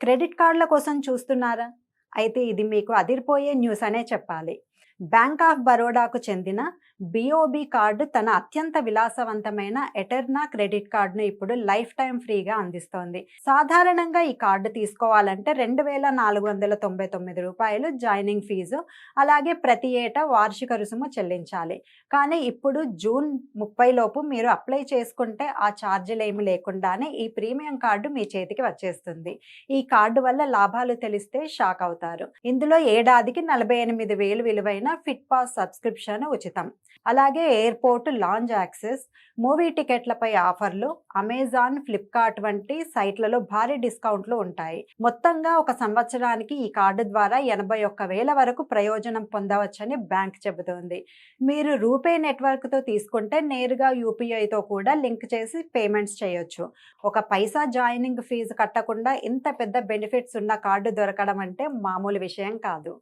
Credit కార్డుల కోసం చూస్తున్నారా? అయితే ఇది మీకు అదిరిపోయే న్యూస్ అనే చెప్పాలి. బ్యాంక్ ఆఫ్ బరోడాకు చెందిన బిఓబి కార్డు తన అత్యంత విలాసవంతమైన ఎటర్నా క్రెడిట్ కార్డును ఇప్పుడు లైఫ్ టైం ఫ్రీగా అందిస్తోంది. సాధారణంగా ఈ కార్డు తీసుకోవాలంటే 2,499 రూపాయలు జాయినింగ్ ఫీజు, అలాగే ప్రతి ఏటా వార్షిక రుసుము చెల్లించాలి. కానీ ఇప్పుడు జూన్ 30 లోపు మీరు అప్లై చేసుకుంటే ఆ ఛార్జీలు ఏమి లేకుండానే ఈ ప్రీమియం కార్డు మీ చేతికి వచ్చేస్తుంది. ఈ కార్డు వల్ల లాభాలు తెలిస్తే షాక్ అవుతారు. ఇందులో ఏడాదికి 48,000 విలువైన ఫిట్ పాస్ సబ్స్క్రిప్షన్ ఉచితం. అలాగే ఎయిర్పోర్ట్ లాంజ్ యాక్సెస్, మూవీ టికెట్లపై ఆఫర్లు, అమెజాన్, ఫ్లిప్కార్ట్ వంటి సైట్లలో భారీ డిస్కౌంట్లు ఉంటాయి. మొత్తంగా ఒక సంవత్సరానికి ఈ కార్డు ద్వారా 81,000 వరకు ప్రయోజనం పొందవచ్చని బ్యాంక్ చెబుతోంది. మీరు రూపే నెట్వర్క్తో తీసుకుంటే నేరుగా యూపీఐతో కూడా లింక్ చేసి పేమెంట్స్ చేయొచ్చు. ఒక పైసా జాయినింగ్ ఫీజు కట్టకుండా ఇంత పెద్ద బెనిఫిట్స్ ఉన్న కార్డు దొరకడం అంటే మామూలు విషయం కాదు.